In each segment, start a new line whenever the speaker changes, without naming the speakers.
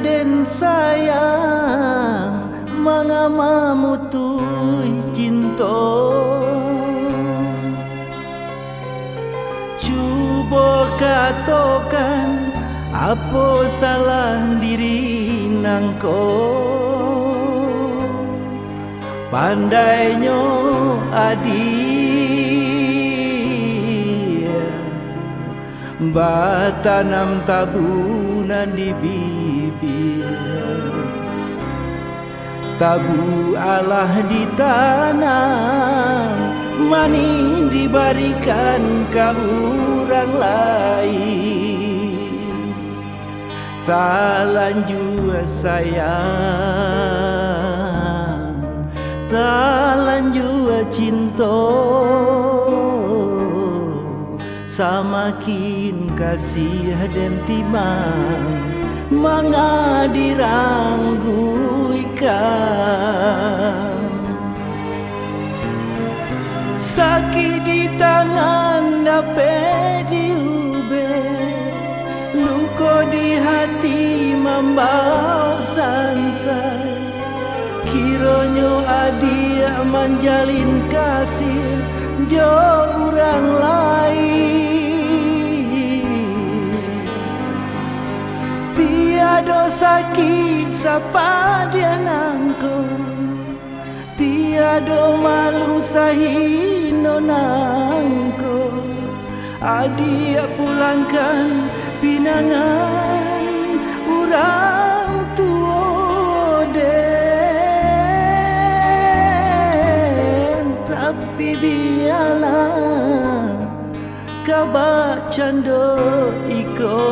den sayang mangama mutui cinta. Cuba katakan apa salah diri nangko. Pandainya adik batanam tabunan di bibir. Tabu Allah ditanam, mani diberikan ke orang lain. Tak lanjut sayang, tak lanjut cinta, samakin kasih dan timang manga dirangguikan. Sakit di tangan dapat diubah, luka di hati membau sansai. Kiranya adia menjalin kasih jo orang lain. Tiada sakit sapa dia nangko, tiada malu sahino nangko. Adia pulangkan pinangan orang tua den. Tapi biarlah kabar cando iko.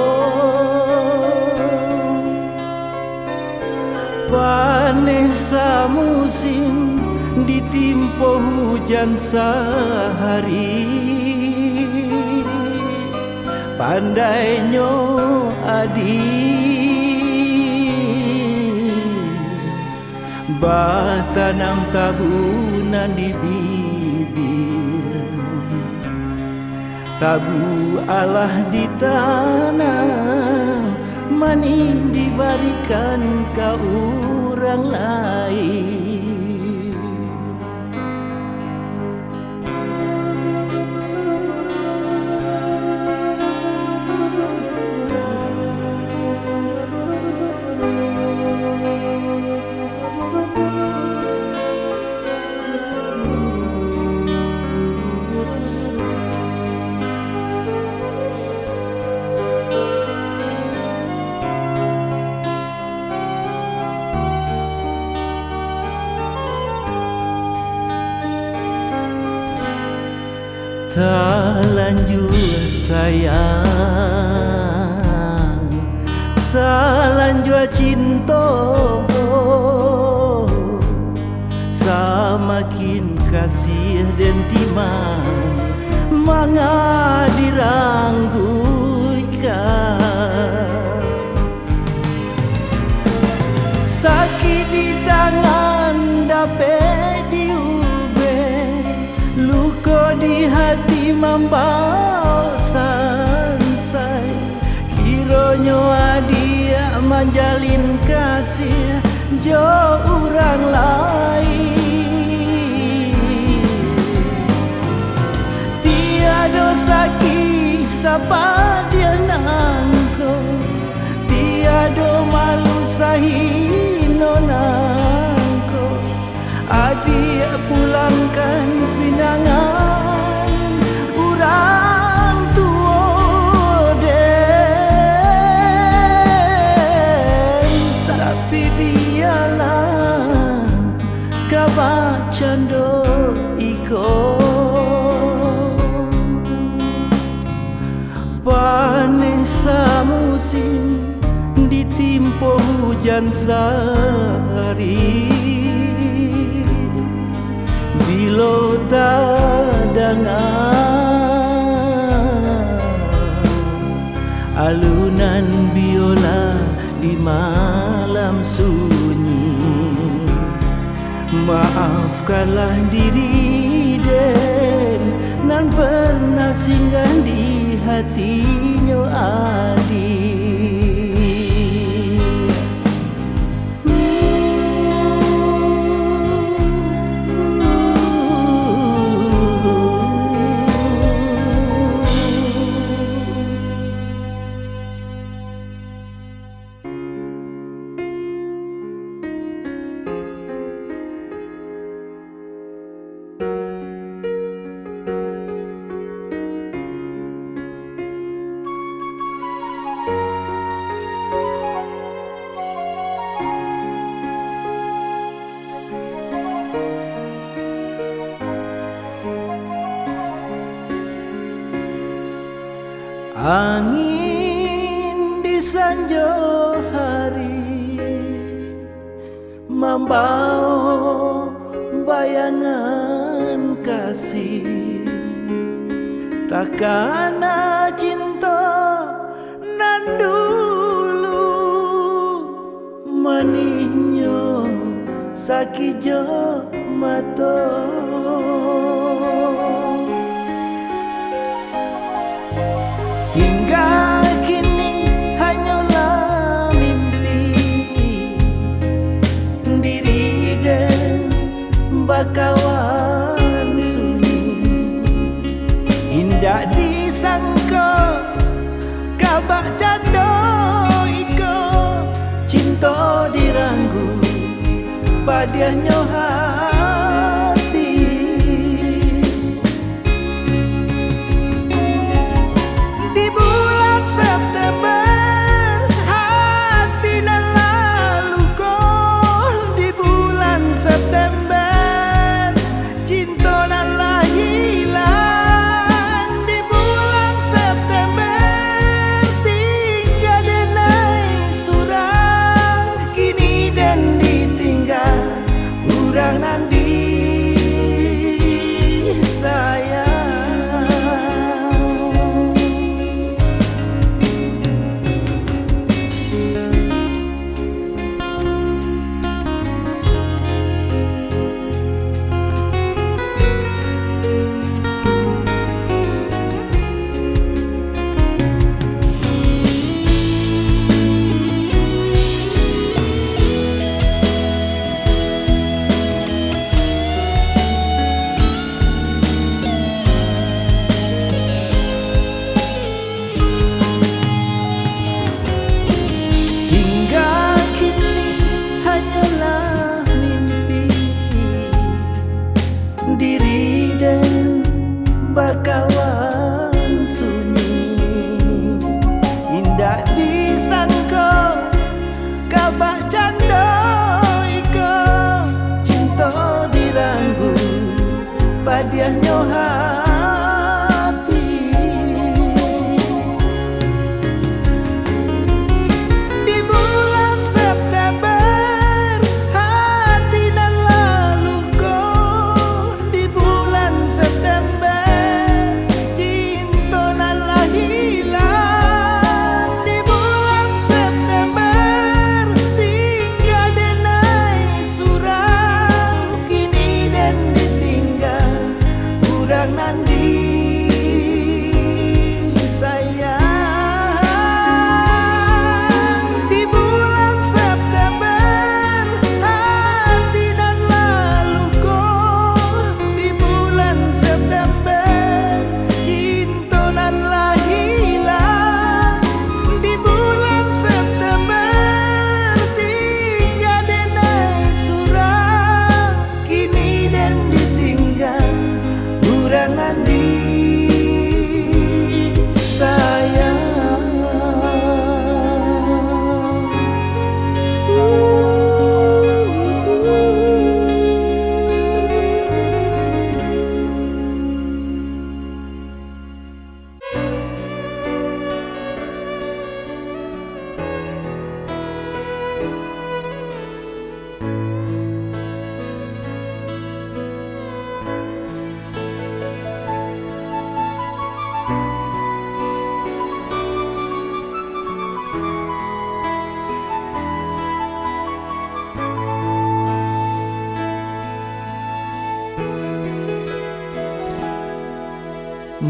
Panesa musim ditimpa hujan sehari. Pandainya adik batanam tabunan di bibir. Tabu Allah ditanam, mani diberikan ke orang lain. Tak lanjut sayang, tak lanjut cinta, samakin kasih dan timang manga dirangguikan. Sakit di tangan dapat diubah, luka di hati membau sansai. Kiranya adia menjalin kasih jo orang lain. Tiada sakit sapa dia nangko, tiada malu sahino nangko. Adia pulangkan pinangan orang tua den. Tapi biarlah kabar cando iko. Panesa musim ditimpa hujan sehari. Bila tak dengar alunan biola di malam sunyi, maafkanlah diri den nan pernah singgah di hatinya adik. Angin di sanjo hari membawa bayangan kasih, takkan cinta nan dulu maninyo sakijo mato. Hingga kini hanyalah mimpi diri dan bakawan sunyi. Indah disangka kabak cando iko, cinta diranggu padiahnya hati. Di bulan September hati nan lalu kau, di bulan September cinta nan lah hilang. Di bulan September tinggal denai surang, kini dan ditinggal urang nan disayang. Diri dan bakawan sunyi, indah disangka kabak canda iko, cinta diranggu padiahnya hati. Di bulan September hati nan lalu kau, di bulan September cinta nan lah hilang. Di bulan September tinggal denai surang, kini dan ditinggal urang nan disayang. Di bulan September hati nan lalu kau, di bulan September cinta nan lah hilang. Di bulan September tinggal denai surang, kini dan ditinggal urang nan disayang.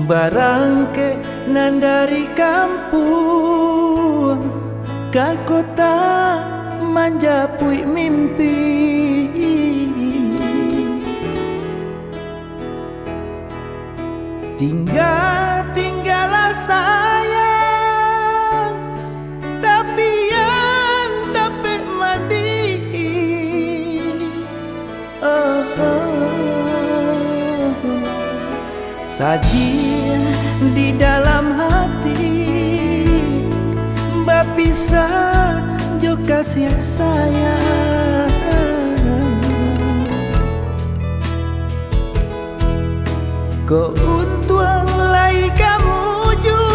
Barangke nan dari kampung ke kota menjapui mimpi, tinggallah sayang, tapi yang dapat mandi. Saji di dalam hati bapisah jo kasih sayang. Ko untuang lai kamu ju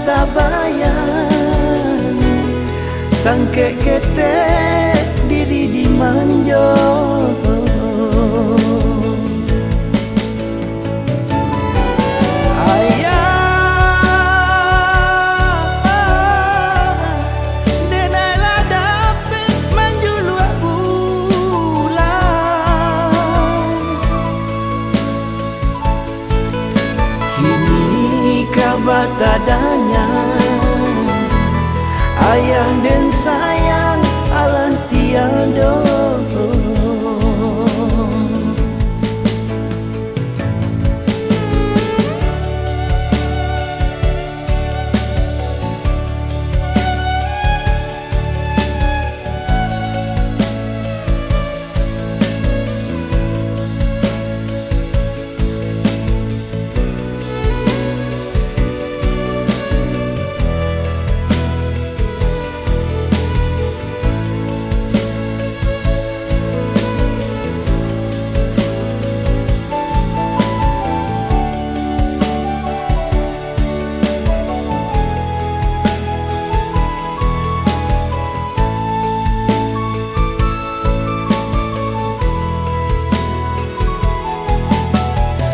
tabayang sangke kete diri di manjo. Batadanya ayah dan sayang alah tiada.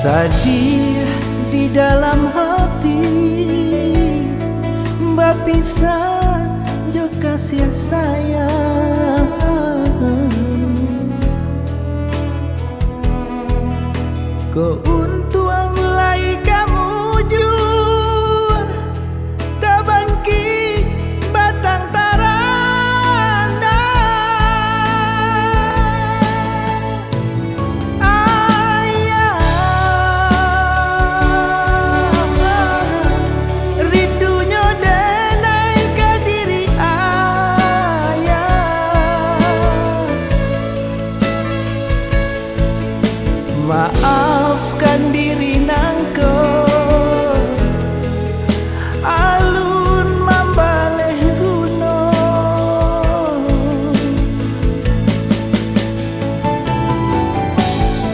Sedih di dalam hati, bapisah jo kasih sayang. Keuntungan lai kamu jua tabangki batang taranda. Maafkan diri nangko alun mambaleh gunung.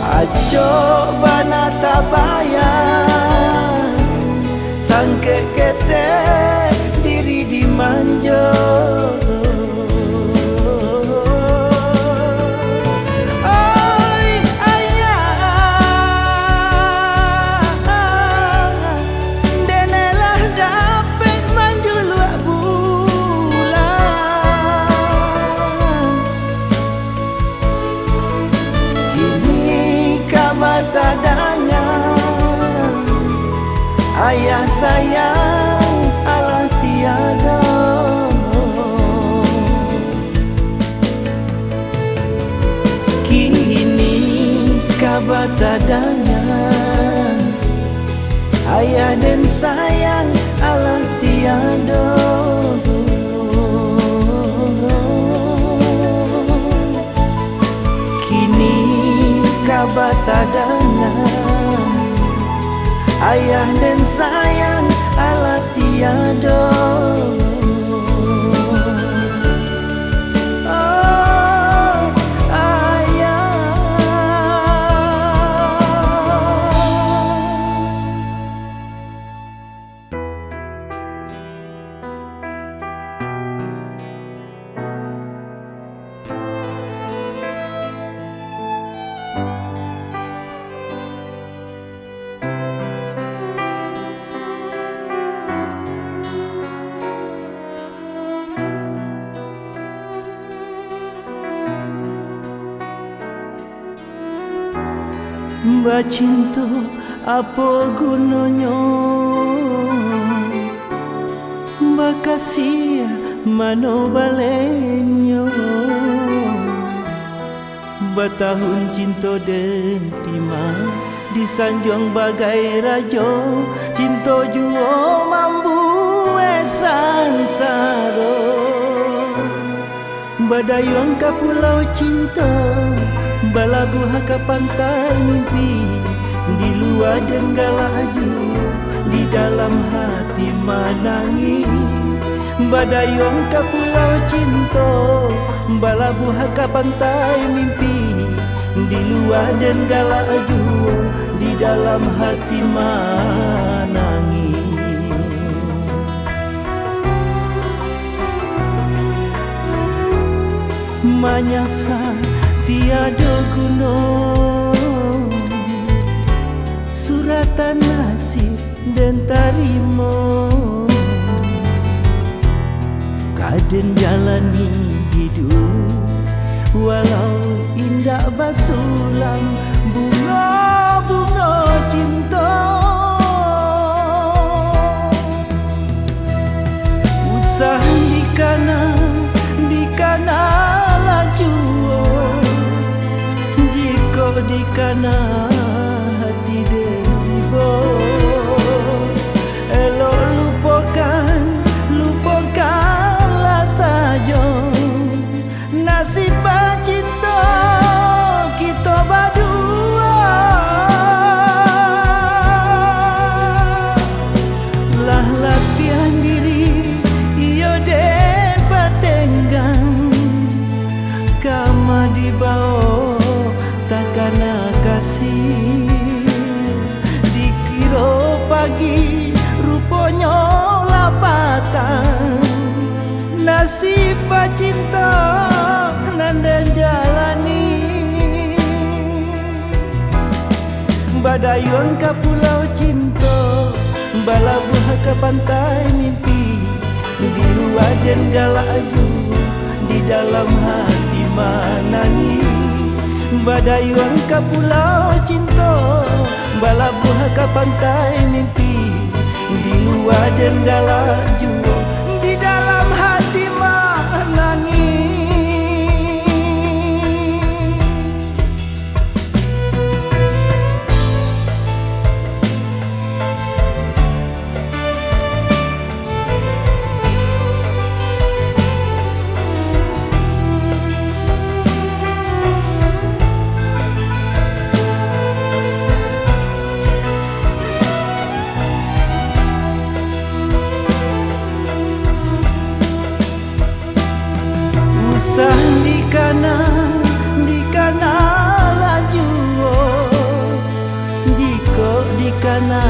Aco bana tabayang sangke kete diri di manjo. Tadanya ayah sayang alah tiada. Kini kabar tadanya ayah dan sayang alah tiada. Kini kabar tadanya ayah dan sayang alah tiada. Mbak cinta apa gunanya, Mbak kasih mana balenyo. Batahun cinta dan timah disanjung bagai raja, cinta jua mampu sansara. Badayong ka pulau cinta, balabuh ke pantai mimpi, di luar denggala aju, di dalam hati menangis. Badayong ke pulau cinta, balabuh ke pantai mimpi, di luar denggala aju, di dalam hati menangis. manyasa tiada guna, suratan nasib dan tarimo kaden jalani hidup walau indah basulang bunga-bunga cinta. Usah di kana laju, jika di kana hati deribo, elok lupakanlah saja nasib cinta kita berdua. Lah latihan diri iyo dapat tenggang, kama di bawah takkan kasih. Dikira pagi rupanya lapatan, nasib cinta dan jalani. Badai ke pulau cinta, balabuh ke pantai mimpi, di luar dan galaju, di dalam hati manani. Badai ke pulau cinta, balabuh ke pantai mimpi, di luar dan galaju, di dalam hati manani. Usah di kana laju, jika di kana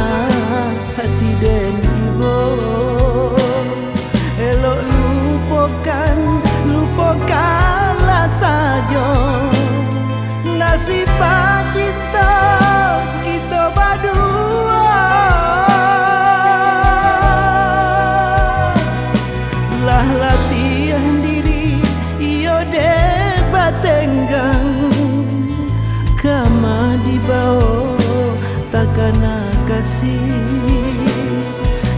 hati dan ibu, elok lupakanlah saja nasib cinta kita berdua. Lah latihan diri debat tenggang, kama di bawah takkan kasih.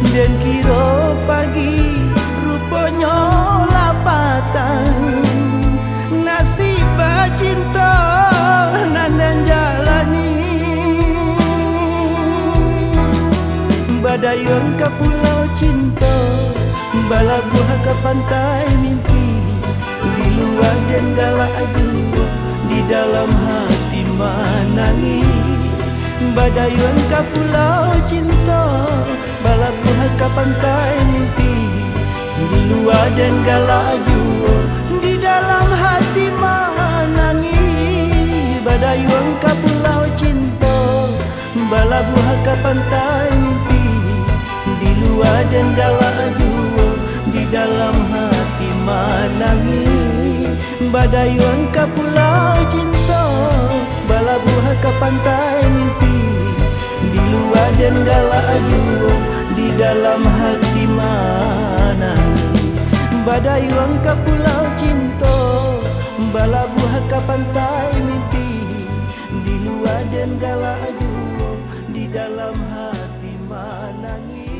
Dan kira pagi rupanya lapatan, nasib cinta dan jalani. Badai ke pulau cinta, balabuh ke pantai mimpi, di luar dan galaju, di dalam hati manani. Badai ke pulau cinta, balabuh ke pantai mimpi, di luar dan galaju, di dalam hati manani. Badai ke pulau cinta, balabuh ke pantai mimpi, di luar dan galaju, di dalam hati manani. Badai ke pulau cinta, balabuh ke pantai mimpi, di luar dan galaju, di dalam hati manani. Badai ke pulau cinta, balabuh ke pantai mimpi, di luar dan galaju, di dalam hati manani.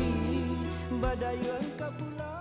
Badai ke pulau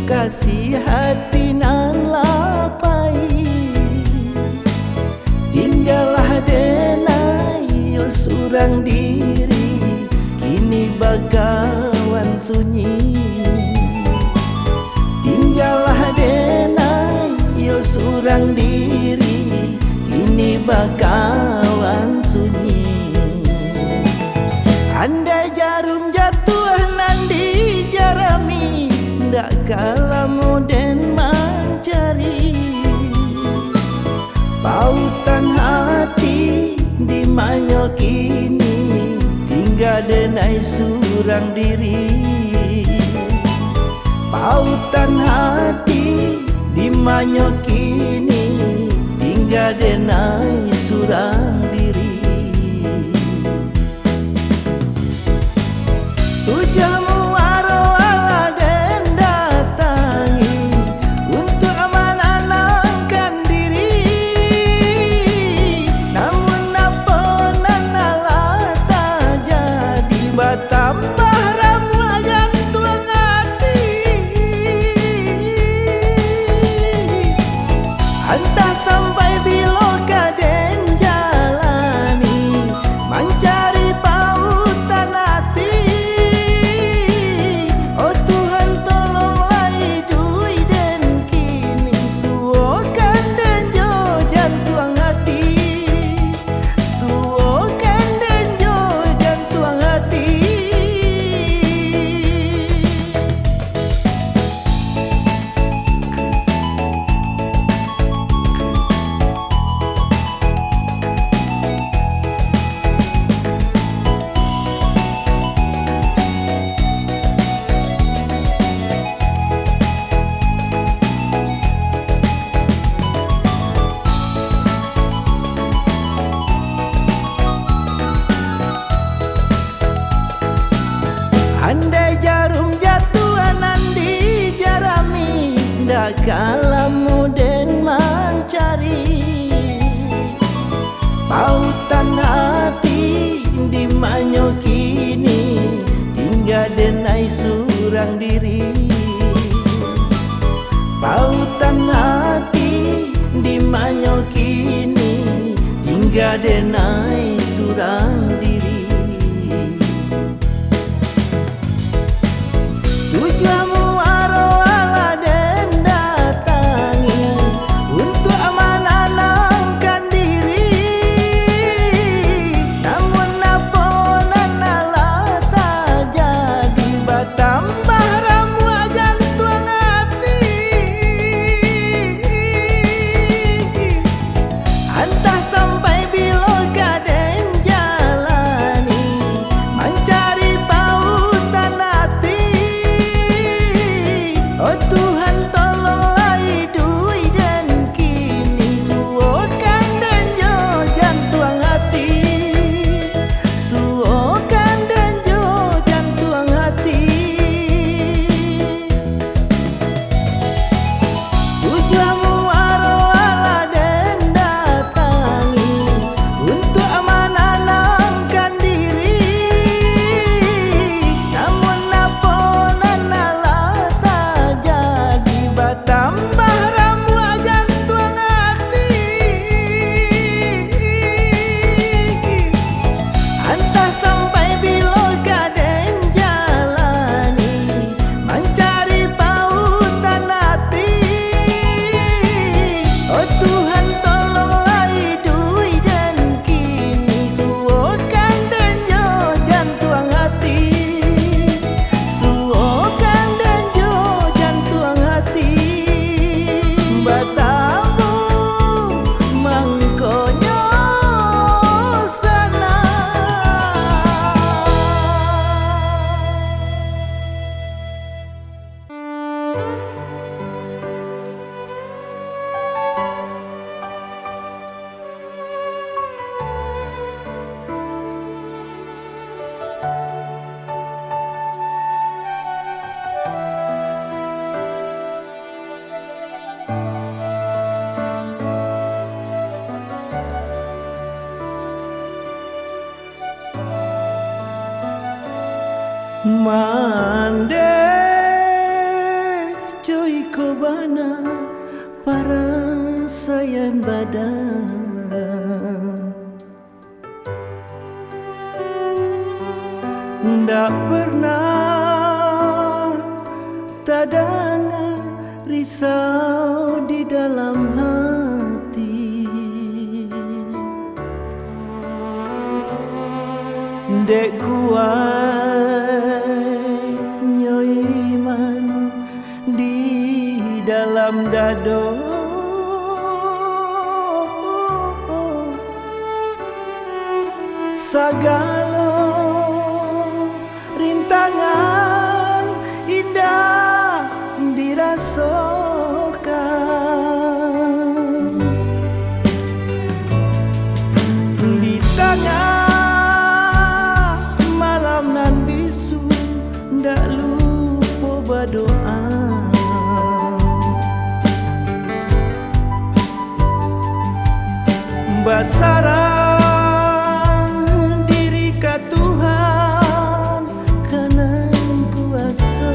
kasih hati nan lapai, tinggallah denai surang diri, kini bagawan sunyi. Tinggal surang diri, kini bakalan sunyi. Andai jarum jatuh nandi jarami, ndak kalah moden mencari. Pautan hati di manyo kini, tinggal denai surang diri. Pautan hati di manyo kini, tinggal denai surang diri. Tujuanmu arwah den datangi untuk amanahkan diri. Namun apa nanalah tak jadi, bertambah ramuan jantung hati. Entah sampai bila kaden jalani, mencari pautan hati. Oh Tuhan tolonglah hidui dan kini, suokan dan jo jantung hati. Suokan dan jo jantung hati. Andai jarum jatuh nandi jarami, ndak kalah moden mencari. Pautan hati di manyo kini, tinggal denai surang diri. Pautan hati di manyo kini, tinggal denai surang diri. Tujuanmu arwah den datangi untuk amanahkan diri. Namun apa nanalah tak jadi, bertambah ramuan jantung hati. Entah sampai bila kaden jalani, mencari pautan hati. Oh Tuhan tolonglah hidui dan kini, suokan dan jo jantung hati. Suokan dan jo jantung hati. Tujuanmu arwah den datangi untuk amanahkan diri. Namun apa nanalah tak jadi, bertambah ramuan jantung hati. Entah sampai bila kaden jalani, mencari pautan hati. Oh Tuhan tolonglah hidui dan kini, suokan dan jo jantung hati. Suokan dan jo jantung hati. Bertamu mangkonyo sana. Mandeh cuy kobana para sayan badan, ndak pernah tadanga risau di dalam hati. buai nyoiman di dalam dado, sagala rintangan indah dirasakan di tengah malam nan bisu, ndak lupa berdoa. Basarang diri ka Tuhan karena kuasa,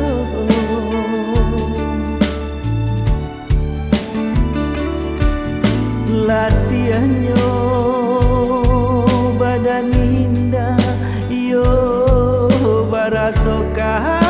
latihannya badan indah yo barasokan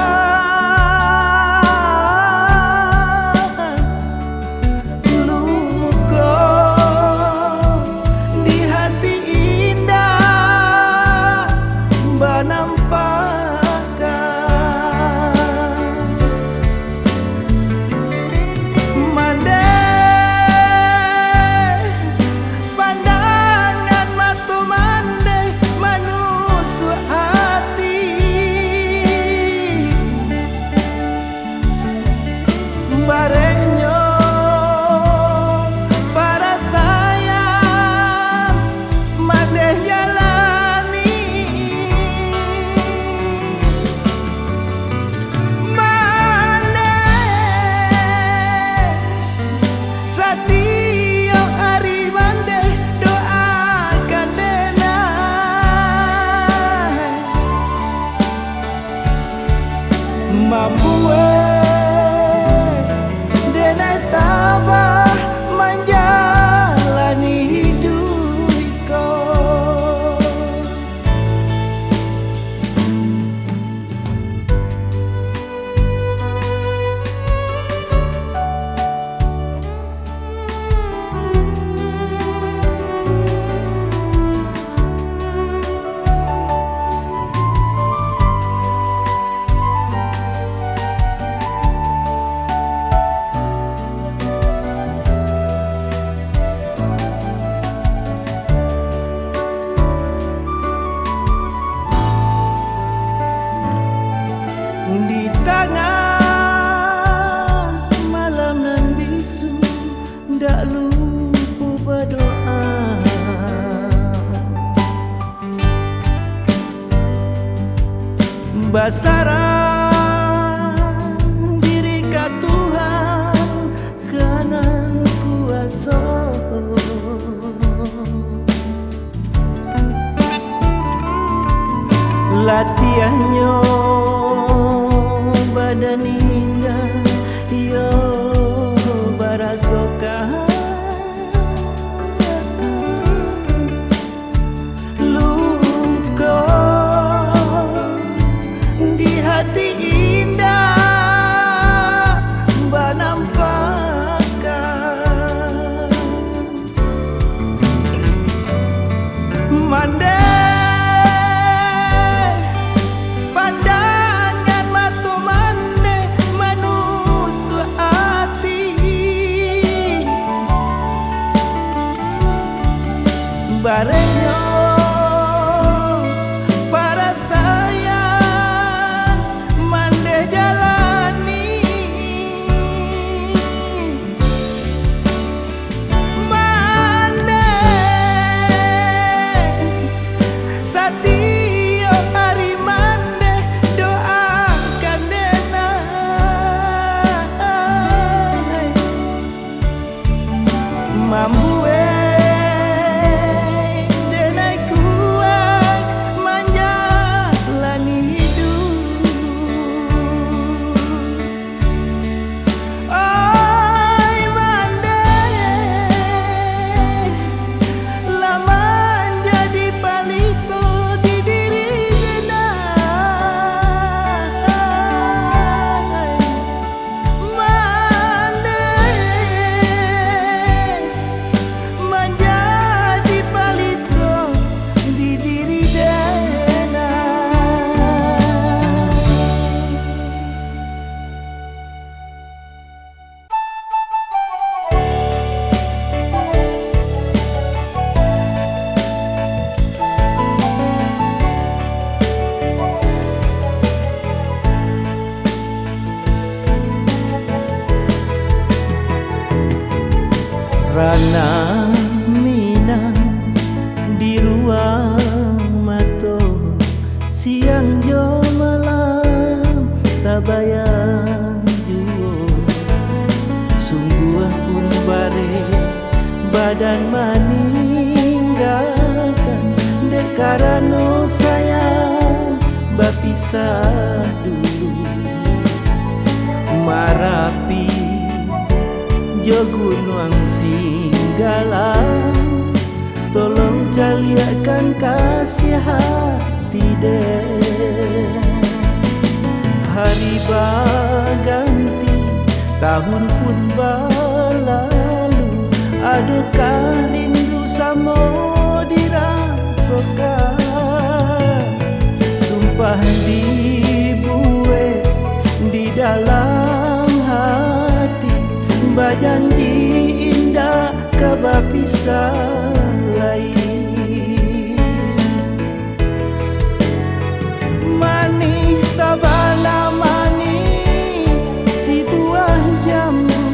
barenyo para sayang madeh jalani mandeh setiap hari mandeh doakan denai mampu tabah menjalani hidupku. Di tengah malam nan bisu, ndak lupa berdoa. Basarang diri ka Tuhan karena kuasa, latihannya badan indah yo barasokan luka di hati indah banampakan mandeh barenyo para sayang dulu. Marapi jo gunung Singgala, tolong caliakan kasih hati deh. Hari berganti, tahun pun berlalu, adakah rindu samo dirasakan? Sumpah dibuat di dalam hati, berjanji indah kabar pisah lain. Manis sabana manis si buah jambu,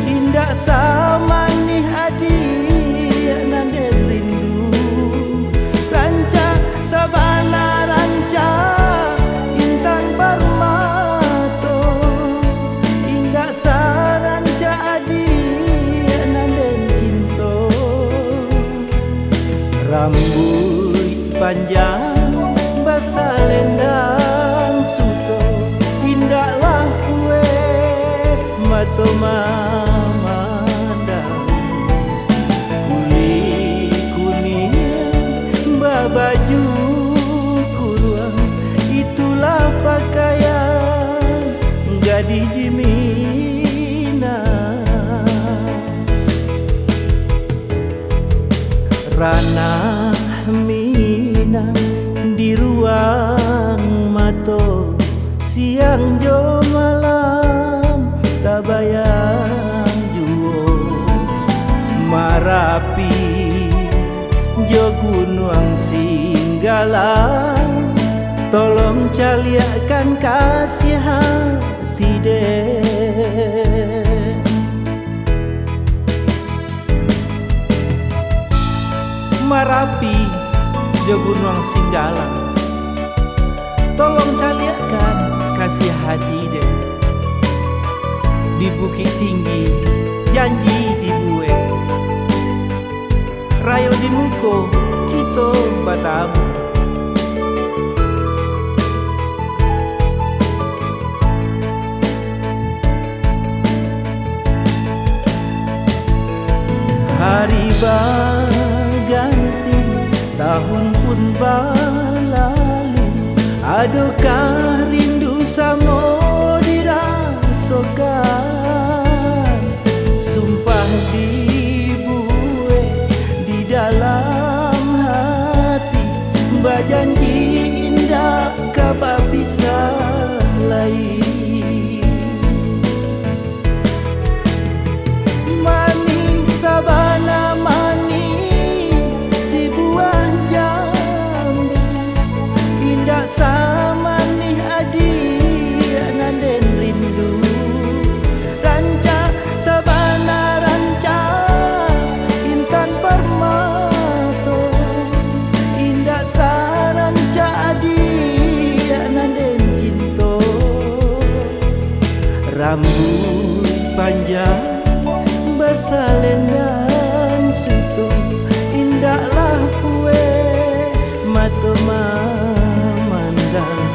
indah samanih adik nande rindu. Ranca sabana ranca intan permato, indah saranca adik nande cinta. Rambut panjang salendang suto, indahlah kue mato mamandang. Kulit kuning babaju kurang, itulah pakaian gadis di Minang. Ranah Minang di ruang mato, siang jo malam tak bayang juo. Marapi jo gunung Singgala, tolong caliakan kasih hati deh. Marapi jo gunung Singgala, tolong caliakan kasih hati deh. Di bukit tinggi janji dibuat, rayo di muko kita batamu. Hari berganti, tahun pun berlalu, adakah rindu samo dirasakan? Sumpah dibuat di dalam hati, berjanji indah kabar pisah lain. Manis sabana manis si buah jambu, indah samanih adik nanden rindu. Ranca sabana ranca intan permato, indah saranca adik nanden cinta. Rambut panjang basalendang suto, indahlah kue mato mamandang.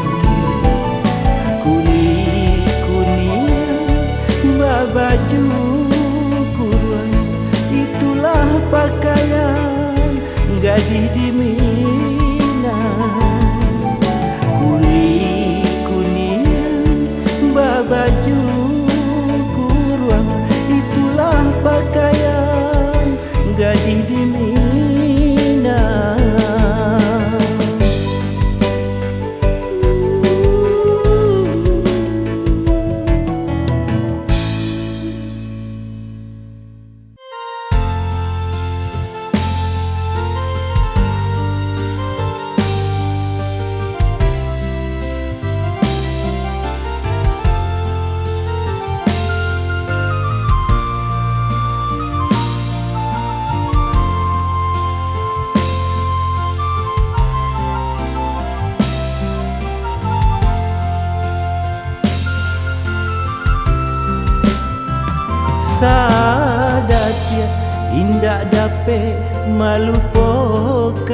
Kulit kuning babaju kurang, itulah pakaian gadis di Minang. Kulit kuning babaju kurang, itulah pakaian gadis di Minang. Sadatia indah dape malupakan,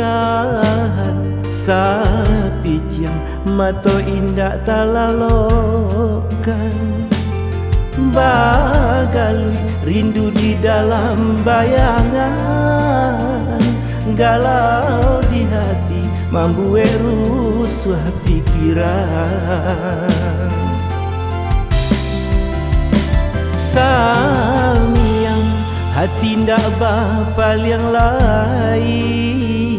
sapi yang mato indah talalokan. Bagalui rindu di dalam bayangan, galau di hati membuat rusuh pikiran. Samiang hati ndak bapal yang lain,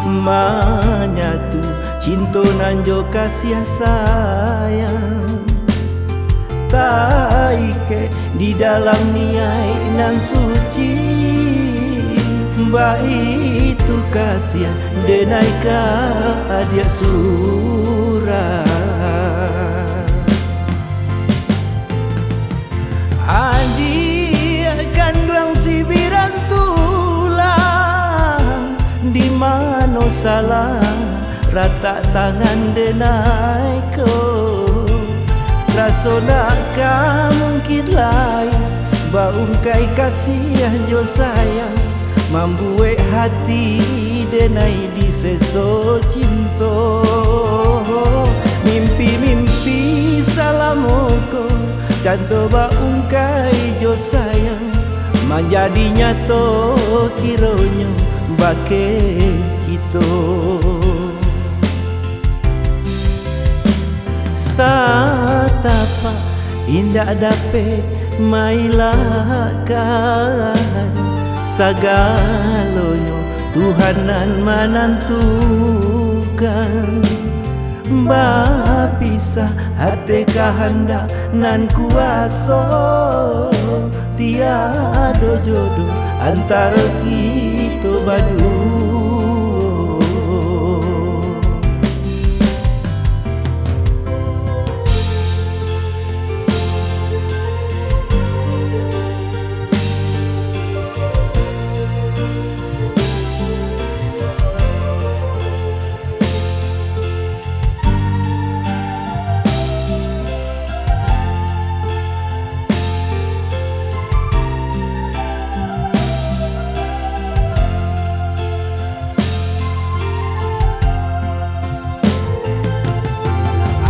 menyatu cinta nanjo kasih sayang. Taike di dalam niai nan suci, baik itu kasih denai ka adia surah. Adia kandung si birang tulang, di mana salah rata tangan denai ko. Raso nak mungkin lain baungkai kasih jo sayang, membuat hati denai di seso cinta. Mimpi-mimpi salamoko canto baungkai jo sayang, menjadi nyato kironyo bake kita. Satapa indah dape mailakan, sagalonyo Tuhanan menentukan. Bapisah hati kahandak nan kuaso, tiada jodoh antara kita berdua.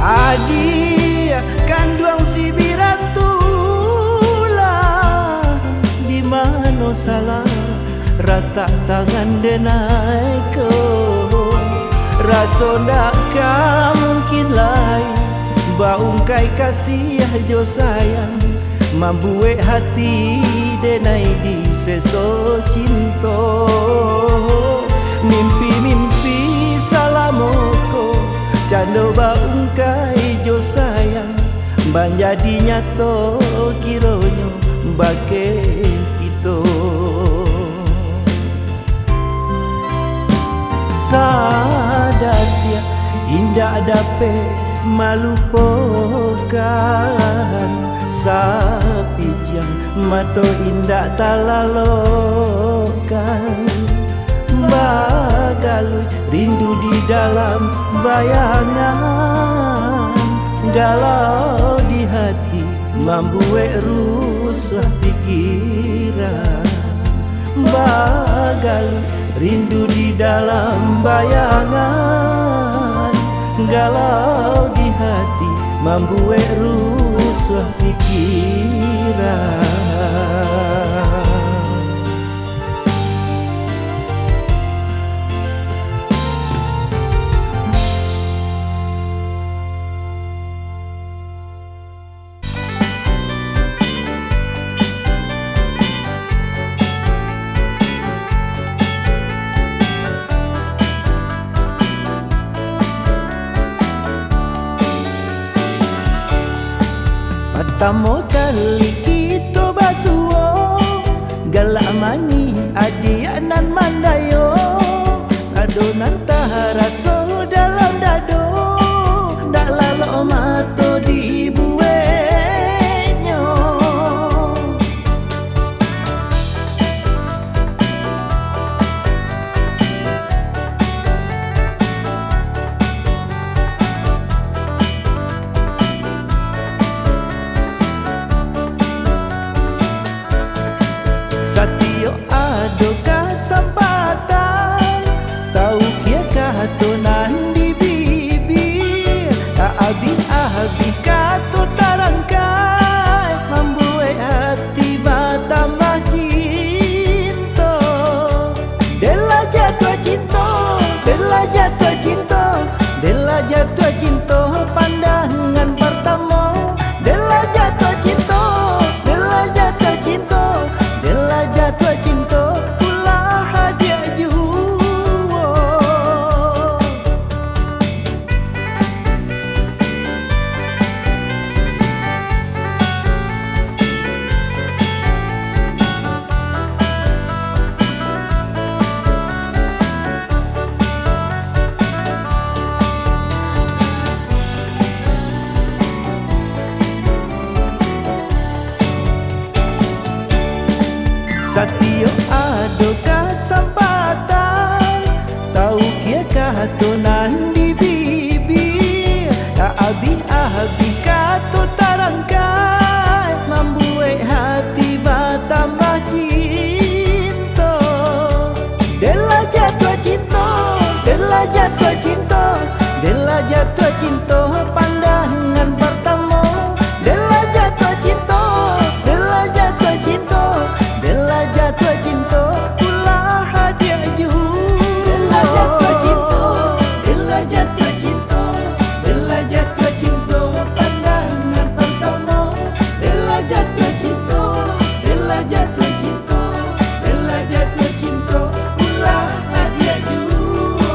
Adia kandung si birang tulang, di mana salah rata tangan denai ko. Raso ndak mungkin lain baungkai kasih jo sayang, membuat hati denai di seso cinta. Mimpi-mimpi salamoko cando baungkai jo sayang, menjadi nyato kironyo bake kita. Sadartia indah dape malupokan, sapijang mato indah talalokan. Bagalui rindu di dalam bayangan, galau di hati membuat rusuh pikiran. Bagalui rindu di dalam bayangan, galau di hati membuat rusuh pikiran. Pertama kali kita basuo, galak mani adia nan mandayo, adonan taharaso dalam dado, dak lalok mato di buenyo. Satio ado kesempatan, tahu kia katuna abi katu tarangkai membuat hati tambah cinta. Dela jatuh cinta, dela jatuh cinta, dela jatuh cinta pandangan pertama. Dela jatuh cinta, dela jatuh cinta, dela jatuh cinta ulah hadiah jua. Satyo ado kesempatan tahu kia katunan di bibir. Abi katu tarangkai membuat hati tambah cinta. Dela jatuh cinta, dela jatuh cinta, dela jatuh cinta pandangan pertama. Dela jatuh cinta, dela jatuh cinta, dela jatuh cinta ulah hadiah jua. Dela jatuh cinta, dela jatuh cinta, dela jatuh cinta pandangan pertama. Dela jatuh cinta, dela jatuh cinta, dela jatuh cinta ulah hadiah jua.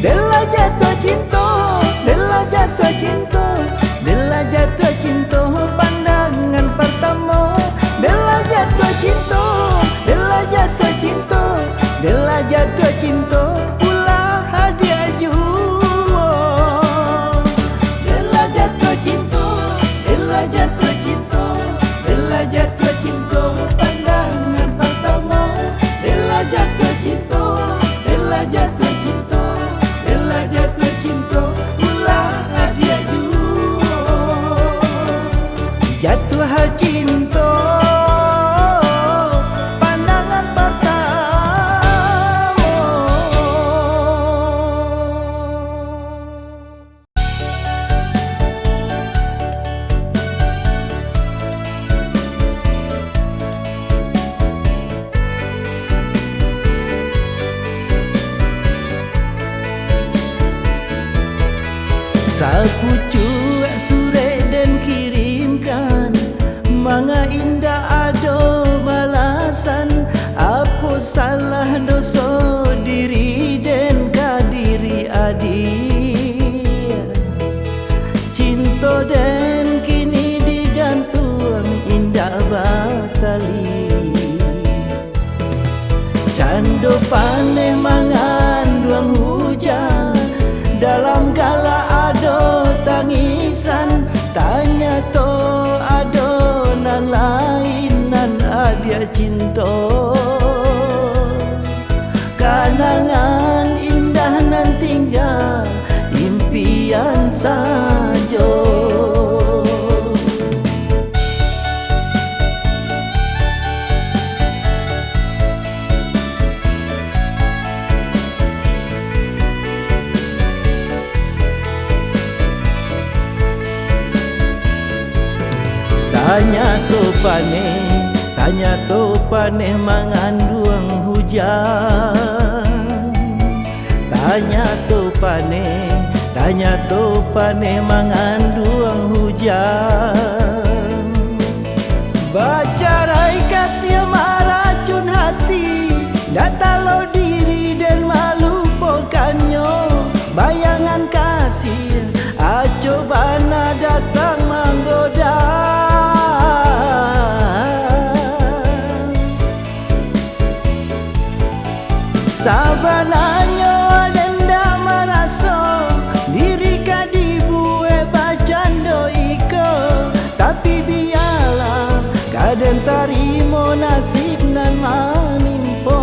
Dela jatuh cinta, dela jatuh cinta, dela jatuh cinta pandangan pertama. Dela jatuh cinta, dela jatuh cinta, dela jatuh cinta ulah hadiah jua. Dela jatuh cinta, dela jatuh cinta, dela jatuh cinta pandangan pertama. Dela jatuh cinta, dela jatuh cinta, dela jatuh cinta ulah hadiah jua. Jatuh cinta pandangan pertama. Saku cuak surat dan kirimkan, manga indah ado balasan. Apa salah dosa diri dan kadiri adik. Cinta dan kini digantung indah batali. Cando paneh mangan duang hujan, dalam gala ado tangisan. Tanya to adonan lain nan adia cinta. Kanangan indah nan tinggal impian saja. Tanya to paneh mangan duang hujan. Tanya to paneh mangan duang hujan. Baca rai kasih maracun hati, datalo diri dan malu pokannya. Bayangan kasih acobana datang menggoda. Sabananya denda merasa diri kadibue bacando iko. Tapi biarlah kaden tarimo nasib nan manimpo.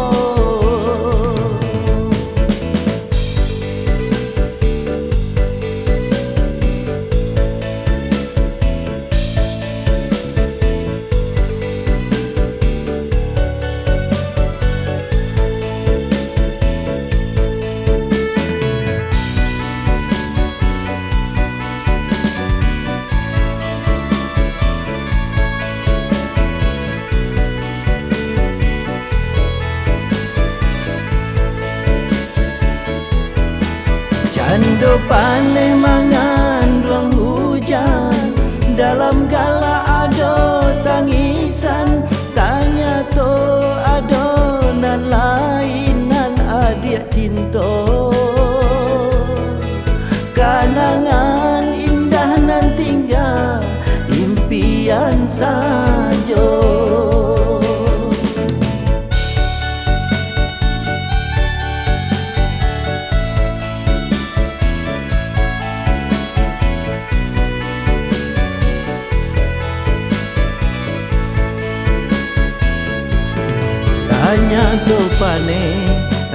pandai mengandung hujan, dalam gala ado tangisan, tanya to adonan lainan adik cinta. Kanangan indah nan tinggal impian saja.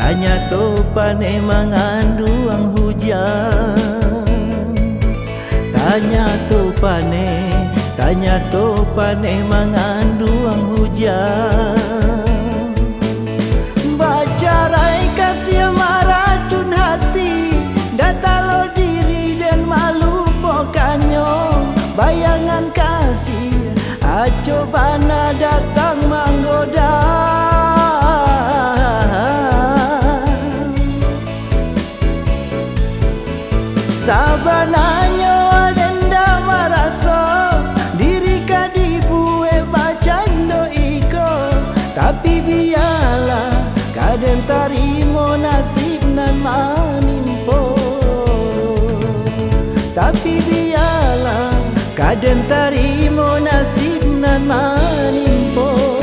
Tanya to pane mengandung hujan. Tanya to pane mengandung hujan. Baca rai kasih maracun hati, datalo diri dan malu pokanyo. Bayangan kasih aco bana datang menggoda. Sabananya denda maraso diri kadibue bacando iko, tapi biarlah kaden tarimo nasib nan manimpo. Tapi biarlah kaden tarimo nasib nan manimpo.